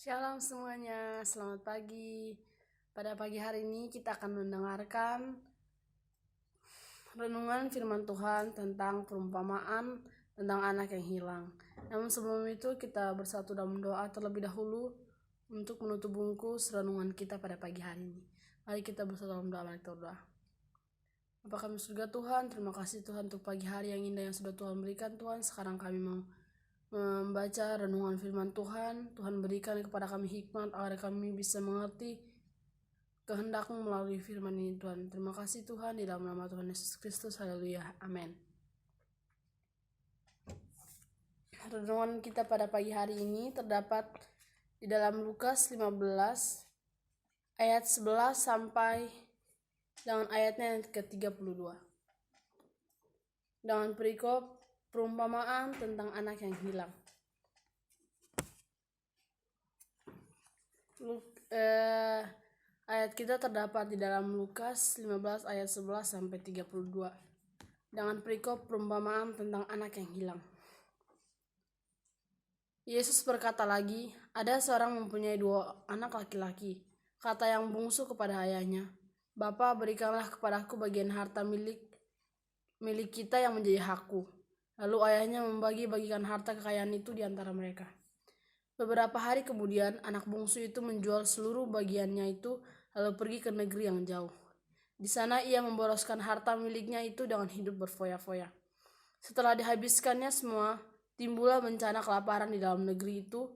Shalom semuanya, selamat pagi. Pada pagi hari ini kita akan mendengarkan renungan firman Tuhan tentang perumpamaan tentang anak yang hilang. Namun sebelum itu kita bersatu dalam doa terlebih dahulu untuk menutup bungkus renungan kita pada pagi hari ini. Mari kita bersatu dalam doa, mari kita berdoa. Bapa kami surga Tuhan, terima kasih Tuhan untuk pagi hari yang indah yang sudah Tuhan berikan Tuhan. Sekarang kami mau membaca renungan firman Tuhan. Tuhan berikan kepada kami hikmat agar kami bisa mengerti kehendak-Mu melalui firman ini Tuhan. Terima kasih Tuhan, di dalam nama Tuhan Yesus Kristus. Haleluya. Amin. Renungan kita pada pagi hari ini terdapat di dalam Lukas 15 ayat 11 sampai dengan ayatnya yang ke-32. Dengan perikop perumpamaan tentang anak yang hilang. Ayat kita terdapat di dalam Lukas 15 ayat 11 sampai 32. Dengan perikop perumpamaan tentang anak yang hilang. Yesus berkata lagi, ada seorang mempunyai 2 anak laki-laki. Kata yang bungsu kepada ayahnya, "Bapa, berikanlah kepadaku bagian harta milik kita yang menjadi hakku." Lalu ayahnya membagi-bagikan harta kekayaan itu di antara mereka. Beberapa hari kemudian, anak bungsu itu menjual seluruh bagiannya itu lalu pergi ke negeri yang jauh. Di sana ia memboroskan harta miliknya itu dengan hidup berfoya-foya. Setelah dihabiskannya semua, timbullah bencana kelaparan di dalam negeri itu,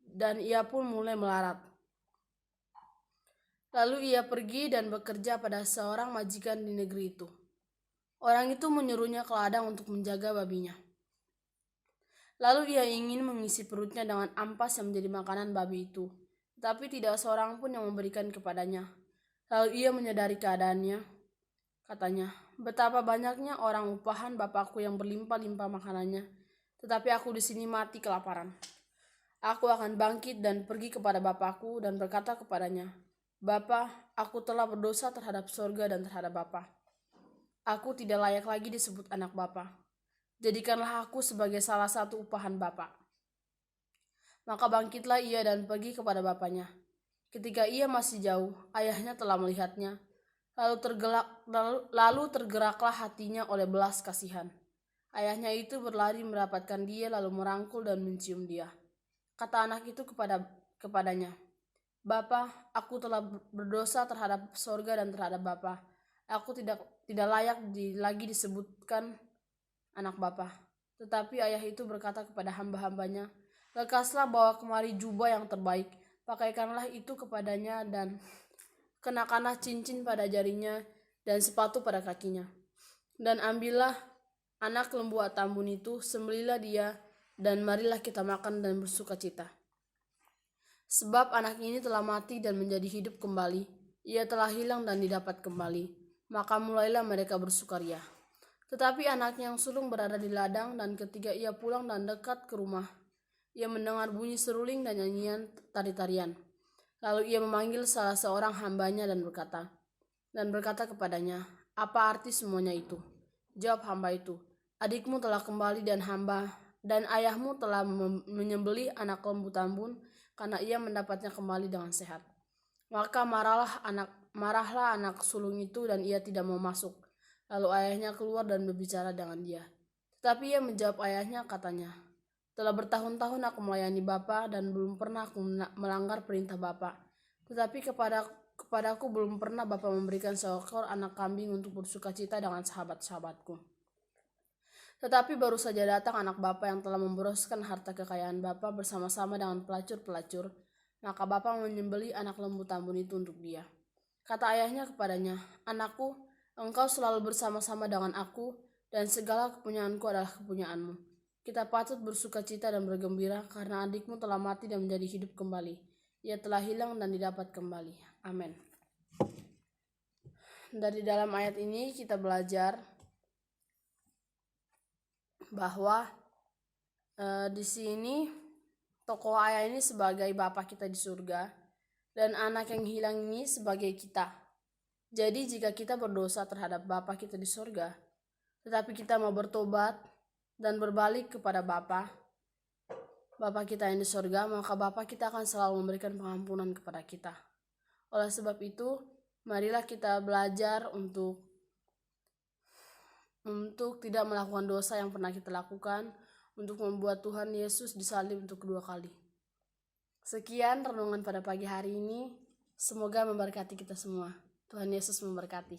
dan ia pun mulai melarat. Lalu ia pergi dan bekerja pada seorang majikan di negeri itu. Orang itu menyuruhnya ke ladang untuk menjaga babinya. Lalu ia ingin mengisi perutnya dengan ampas yang menjadi makanan babi itu, tetapi tidak seorang pun yang memberikan kepadanya. Lalu ia menyadari keadaannya. Katanya, "Betapa banyaknya orang upahan bapakku yang berlimpah-limpah makanannya, tetapi aku di sini mati kelaparan. Aku akan bangkit dan pergi kepada bapakku dan berkata kepadanya, 'Bapa, aku telah berdosa terhadap sorga dan terhadap Bapa. Aku tidak layak lagi disebut anak Bapa. Jadikanlah aku sebagai salah satu upahan Bapa.' Maka bangkitlah ia dan pergi kepada bapaknya. Ketika ia masih jauh, ayahnya telah melihatnya. Lalu tergeraklah hatinya oleh belas kasihan. Ayahnya itu berlari mendapatkan dia lalu merangkul dan mencium dia. Kata anak itu kepadanya, 'Bapa, aku telah berdosa terhadap sorga dan terhadap Bapa. Aku tidak layak lagi disebutkan anak Bapa.' Tetapi ayah itu berkata kepada hamba-hambanya, 'Lekaslah bawa kemari jubah yang terbaik, pakaikanlah itu kepadanya dan kenakanlah cincin pada jarinya dan sepatu pada kakinya. Dan ambillah anak lembu tambun itu, sembelihlah dia, dan marilah kita makan dan bersukacita. Sebab anak ini telah mati dan menjadi hidup kembali. Ia telah hilang dan didapat kembali. Maka mulailah mereka bersukaria. Tetapi anaknya yang sulung berada di ladang, dan ketika ia pulang dan dekat ke rumah, ia mendengar bunyi seruling dan nyanyian tari-tarian. Lalu ia memanggil salah seorang hambanya dan berkata kepadanya, 'Apa arti semuanya itu?' Jawab hamba itu, 'Adikmu telah kembali dan ayahmu telah menyembelih anak lembu tambun karena ia mendapatnya kembali dengan sehat.' Maka marahlah anak sulung itu dan ia tidak mau masuk. Lalu ayahnya keluar dan berbicara dengan dia. Tetapi ia menjawab ayahnya, katanya, 'Telah bertahun-tahun aku melayani Bapa dan belum pernah aku melanggar perintah Bapa. Tetapi kepadaku belum pernah Bapa memberikan seekor anak kambing untuk bersukacita dengan sahabat-sahabatku. Tetapi baru saja datang anak Bapa yang telah memboroskan harta kekayaan Bapa bersama-sama dengan pelacur-pelacur. Maka Bapa menyembelih anak lembu tambun itu untuk dia.' Kata ayahnya kepadanya, 'Anakku, engkau selalu bersama-sama dengan aku, dan segala kepunyaanku adalah kepunyaanmu. Kita patut bersukacita dan bergembira karena adikmu telah mati dan menjadi hidup kembali. Ia telah hilang dan didapat kembali.' Amin." Dari dalam ayat ini kita belajar bahwa di sini tokoh ayah ini sebagai Bapa kita di surga dan anak yang hilang ini sebagai kita. Jadi jika kita berdosa terhadap Bapa kita di surga, tetapi kita mau bertobat dan berbalik kepada Bapa, Bapa kita yang di surga, maka Bapa kita akan selalu memberikan pengampunan kepada kita. Oleh sebab itu, marilah kita belajar untuk tidak melakukan dosa yang pernah kita lakukan, untuk membuat Tuhan Yesus disalib untuk kedua kali. Sekian renungan pada pagi hari ini. Semoga memberkati kita semua. Tuhan Yesus memberkati.